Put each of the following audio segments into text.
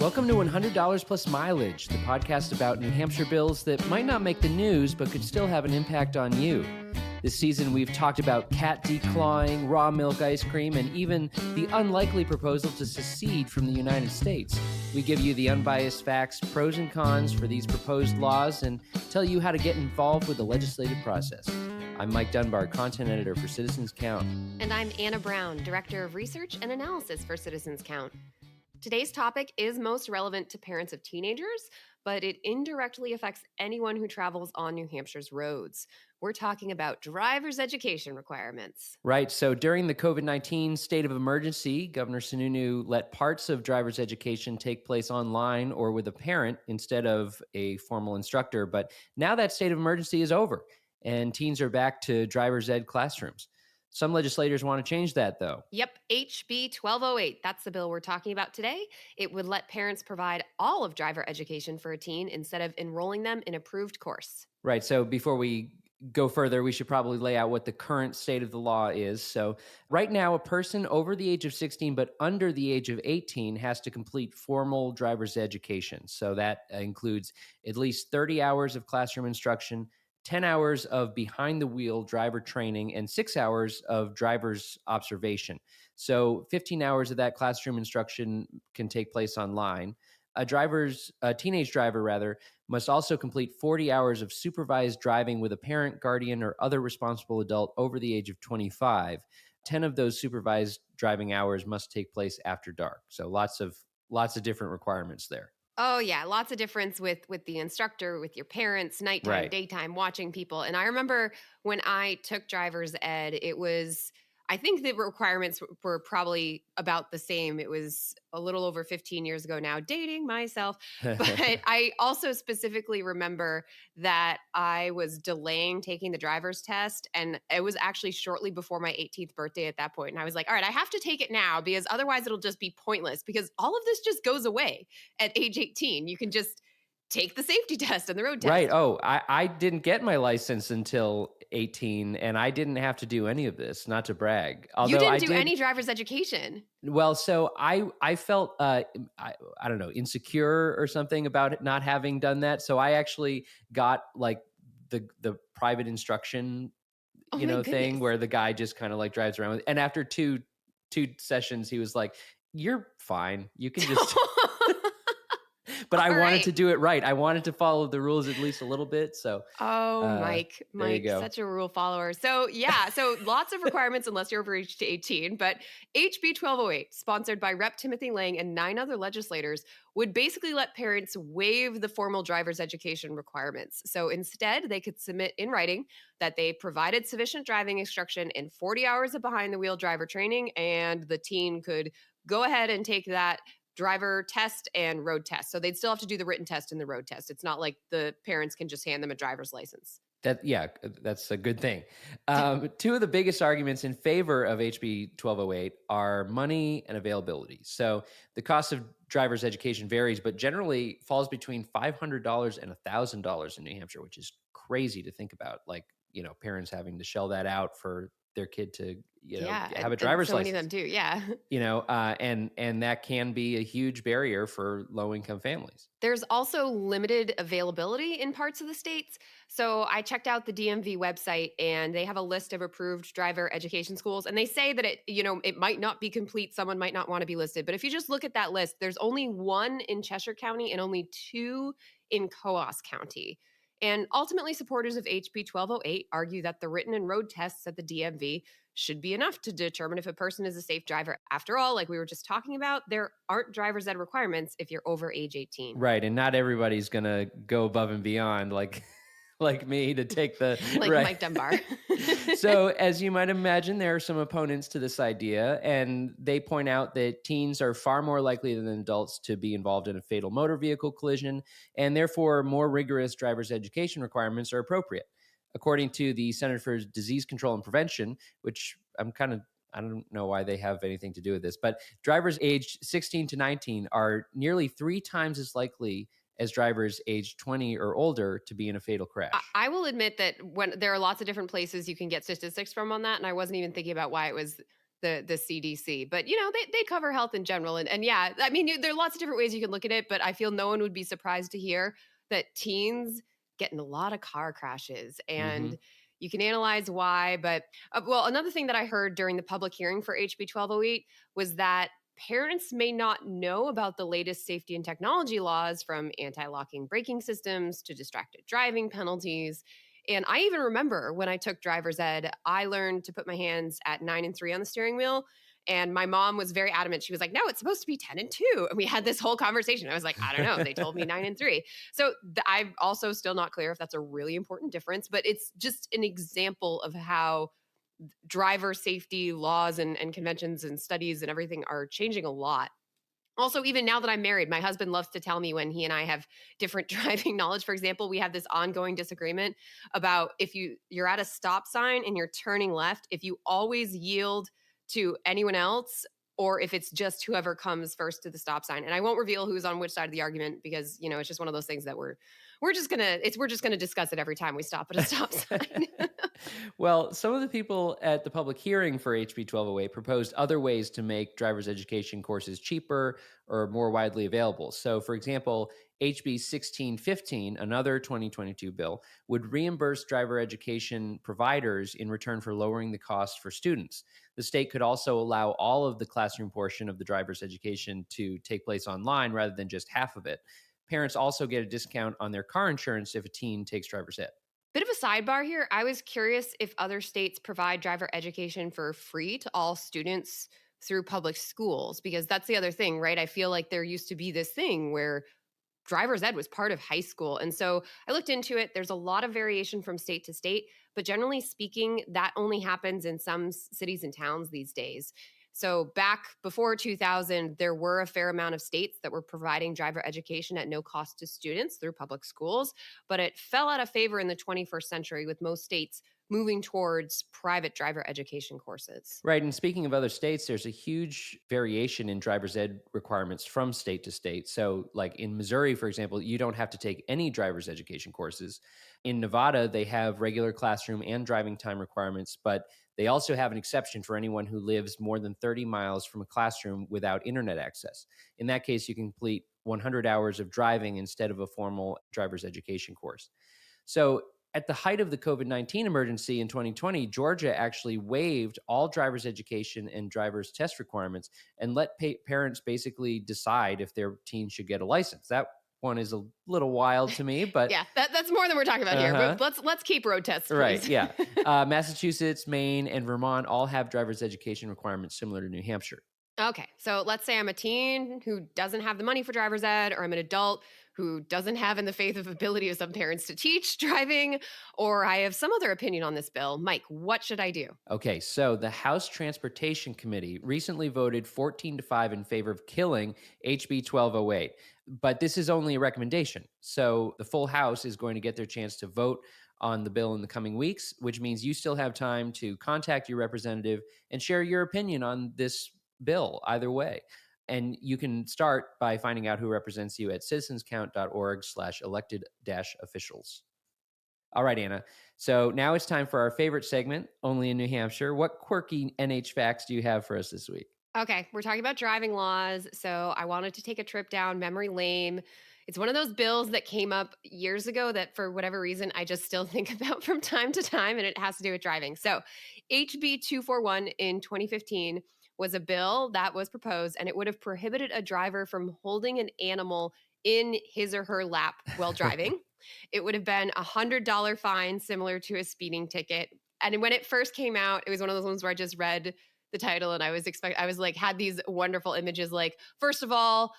Welcome to $100 Plus Mileage, the podcast about New Hampshire bills that might not make the news but could still have an impact on you. This season, we've talked about cat declawing, raw milk ice cream, and even the unlikely proposal to secede from the United States. We give you the unbiased facts, pros and cons for these proposed laws, and tell you how to get involved with the legislative process. I'm Mike Dunbar, content editor for Citizens Count. And I'm Anna Brown, director of research and analysis for Citizens Count. Today's topic is most relevant to parents of teenagers, but it indirectly affects anyone who travels on New Hampshire's roads. We're talking about driver's education requirements. Right. So during the COVID-19 state of emergency, Governor Sununu let parts of driver's education take place online or with a parent instead of a formal instructor. But now that state of emergency is over and teens are back to driver's ed classrooms. Some legislators want to change that, though. Yep, HB 1208. That's the bill we're talking about today. It would let parents provide all of driver education for a teen instead of enrolling them in approved course. Right. So before we go further, we should probably lay out what the current state of the law is. So right now, a person over the age of 16 but under the age of 18 has to complete formal driver's education. So that includes at least 30 hours of classroom instruction, 10 hours of behind-the-wheel driver training, and 6 hours of driver's observation. So 15 hours of that classroom instruction can take place online. A teenage driver, must also complete 40 hours of supervised driving with a parent, guardian, or other responsible adult over the age of 25. 10 of those supervised driving hours must take place after dark. So lots of different requirements there. Oh, yeah. Lots of difference with the instructor, with your parents, nighttime, Right. Daytime, watching people. And I remember when I took driver's ed, I think the requirements were probably about the same. It was a little over 15 years ago now, dating myself. But I also specifically remember that I was delaying taking the driver's test. And it was actually shortly before my 18th birthday at that point. And I was like, all right, I have to take it now because otherwise it'll just be pointless because all of this just goes away at age 18. You can just take the safety test and the road test. Right. Oh, I didn't get my license until 18, and I didn't have to do any of this, not to brag. Although you didn't do any driver's education. Well, so I felt, I don't know, insecure or something about it not having done that. So I actually got like the private instruction, thing where the guy just kind of like drives around. And after two sessions, he was like, "You're fine. You can just..." But I wanted to do it right. I wanted to follow the rules at least a little bit. So, Mike, such a rule follower. So yeah, so lots of requirements unless you're over age 18. But HB 1208, sponsored by Rep. Timothy Lang and 9 other legislators, would basically let parents waive the formal driver's education requirements. So instead, they could submit in writing that they provided sufficient driving instruction in 40 hours of behind-the-wheel driver training, and the teen could go ahead and take that driver test and road test. So they'd still have to do the written test and the road test. It's not like the parents can just hand them a driver's license. That's a good thing. Two of the biggest arguments in favor of HB 1208 are money and availability. So the cost of driver's education varies, but generally falls between $500 and $1,000 in New Hampshire, which is crazy to think about. Like, parents having to shell that out for their kid to, have a driver's license. So many of them do, yeah. And that can be a huge barrier for low-income families. There's also limited availability in parts of the states. So I checked out the DMV website and they have a list of approved driver education schools. And they say that it might not be complete. Someone might not want to be listed. But if you just look at that list, there's only 1 in Cheshire County and only 2 in Coos County. And ultimately, supporters of HB 1208 argue that the written and road tests at the DMV should be enough to determine if a person is a safe driver. After all, like we were just talking about, there aren't driver's ed requirements if you're over age 18. Right, and not everybody's going to go above and beyond like me to take the... Mike Dunbar. So as you might imagine, there are some opponents to this idea, and they point out that teens are far more likely than adults to be involved in a fatal motor vehicle collision, and therefore more rigorous driver's education requirements are appropriate. According to the Center for Disease Control and Prevention, which I don't know why they have anything to do with this, but drivers aged 16 to 19 are nearly 3 times as likely as drivers aged 20 or older to be in a fatal crash. I will admit that when there are lots of different places you can get statistics from on that, and I wasn't even thinking about why it was the CDC. But they cover health in general, and yeah, I mean, there are lots of different ways you can look at it, but I feel no one would be surprised to hear that teens get in a lot of car crashes, Hmm. and you can analyze why. But well, another thing that I heard during the public hearing for HB 1208 was that parents may not know about the latest safety and technology laws, from anti-locking braking systems to distracted driving penalties. And I even remember when I took driver's ed, I learned to put my hands at 9 and 3 on the steering wheel. And my mom was very adamant. She was like, no, it's supposed to be 10 and 2. And we had this whole conversation. I was like, I don't know. They told me 9 and 3. So I'm also still not clear if that's a really important difference, but it's just an example of how driver safety laws and conventions and studies and everything are changing a lot. Also, even now that I'm married, my husband loves to tell me when he and I have different driving knowledge. For example, we have this ongoing disagreement about if you're at a stop sign and you're turning left, if you always yield to anyone else or if it's just whoever comes first to the stop sign. And I won't reveal who's on which side of the argument because, it's just one of those things that we're just gonna discuss it every time we stop at a stop sign. Well, some of the people at the public hearing for HB 1208 proposed other ways to make driver's education courses cheaper or more widely available. So, for example, HB 1615, another 2022 bill, would reimburse driver education providers in return for lowering the cost for students. The state could also allow all of the classroom portion of the driver's education to take place online rather than just half of it. Parents also get a discount on their car insurance if a teen takes driver's ed. Bit of a sidebar here. I was curious if other states provide driver education for free to all students through public schools, because that's the other thing, right? I feel like there used to be this thing where driver's ed was part of high school. And so I looked into it. There's a lot of variation from state to state, but generally speaking, that only happens in some cities and towns these days. So back before 2000, there were a fair amount of states that were providing driver education at no cost to students through public schools, but it fell out of favor in the 21st century with most states moving towards private driver education courses. Right. And speaking of other states, there's a huge variation in driver's ed requirements from state to state. So, like in Missouri, for example, you don't have to take any driver's education courses. In Nevada, they have regular classroom and driving time requirements, but they also have an exception for anyone who lives more than 30 miles from a classroom without internet access. In that case, you can complete 100 hours of driving instead of a formal driver's education course. So, at the height of the COVID-19 emergency in 2020, Georgia actually waived all driver's education and driver's test requirements and let parents basically decide if their teen should get a license. That one is a little wild to me, but Yeah, that's more than we're talking about here. uh-huh. But let's keep road tests, Right, please. yeah. Massachusetts, Maine, and Vermont all have driver's education requirements similar to New Hampshire. Okay, so let's say I'm a teen who doesn't have the money for driver's ed, or I'm an adult who doesn't have in the faith of ability of some parents to teach driving, or I have some other opinion on this bill. Mike, what should I do? Okay, so the House Transportation Committee recently voted 14 to 5 in favor of killing HB 1208. But this is only a recommendation. So the full House is going to get their chance to vote on the bill in the coming weeks, which means you still have time to contact your representative and share your opinion on this bill either way. And you can start by finding out who represents you at citizenscount.org/elected-officials. All right, Anna. So now it's time for our favorite segment, Only in New Hampshire. What quirky NH facts do you have for us this week? Okay, we're talking about driving laws. So I wanted to take a trip down memory lane. It's one of those bills that came up years ago that, for whatever reason, I just still think about from time to time, and it has to do with driving. So, HB 241 in 2015 was a bill that was proposed, and it would have prohibited a driver from holding an animal in his or her lap while driving. It would have been $100 fine, similar to a speeding ticket. And when it first came out, it was one of those ones where I just read the title and I was like, had these wonderful images like, first of all,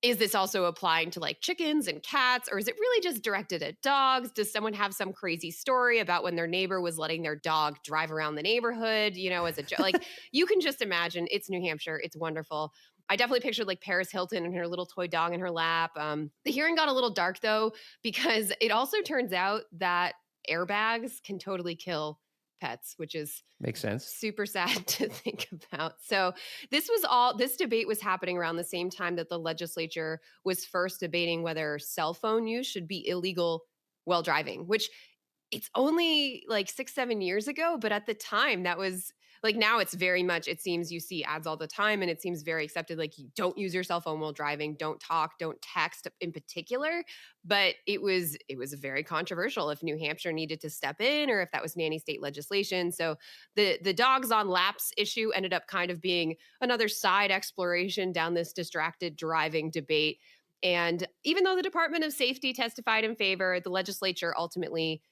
is this also applying to like chickens and cats, or is it really just directed at dogs? Does someone have some crazy story about when their neighbor was letting their dog drive around the neighborhood, as a like you can just imagine. It's New Hampshire. It's wonderful. I definitely pictured like Paris Hilton and her little toy dog in her lap. The hearing got a little dark though, because it also turns out that airbags can totally kill pets, which is Makes sense. super sad to think about. So this debate was happening around the same time that the legislature was first debating whether cell phone use should be illegal while driving, which it's only like 6, 7 years ago. But at the time that was Like now it's very much, it seems you see ads all the time and it seems very accepted. Like you don't use your cell phone while driving, don't talk, don't text in particular. But it was very controversial if New Hampshire needed to step in or if that was nanny state legislation. So the dogs on laps issue ended up kind of being another side exploration down this distracted driving debate. And even though the Department of Safety testified in favor, the legislature ultimately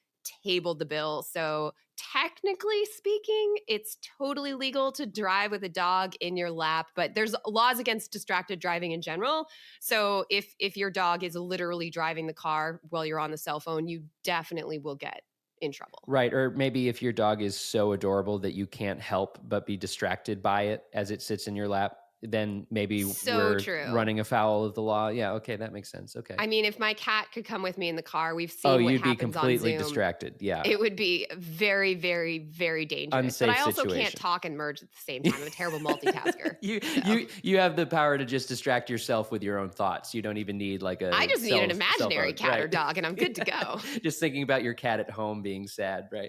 tabled the bill. So technically speaking, it's totally legal to drive with a dog in your lap, but there's laws against distracted driving in general. So if your dog is literally driving the car while you're on the cell phone, you definitely will get in trouble. Right. Or maybe if your dog is so adorable that you can't help but be distracted by it as it sits in your lap, then maybe So we're true. running afoul of the law. Yeah. Okay. That makes sense. Okay. I mean, if my cat could come with me in the car, we've Oh, seen what you'd be happens on completely Zoom. distracted. Yeah. It would be very, very, very dangerous. But Unsafe I also can't situation. talk and merge at the same time. I'm a terrible multitasker. You have the power to just distract yourself with your own thoughts. You don't even need like I a just need an cell imaginary phone. cat or Right. dog, and I'm good to go. Just thinking about your cat at home being sad, right?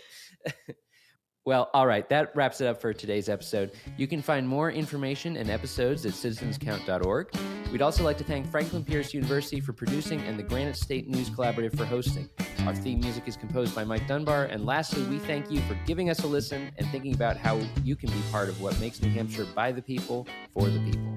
Well, all right. That wraps it up for today's episode. You can find more information and episodes at citizenscount.org. We'd also like to thank Franklin Pierce University for producing and the Granite State News Collaborative for hosting. Our theme music is composed by Mike Dunbar. And lastly, we thank you for giving us a listen and thinking about how you can be part of what makes New Hampshire by the people, for the people.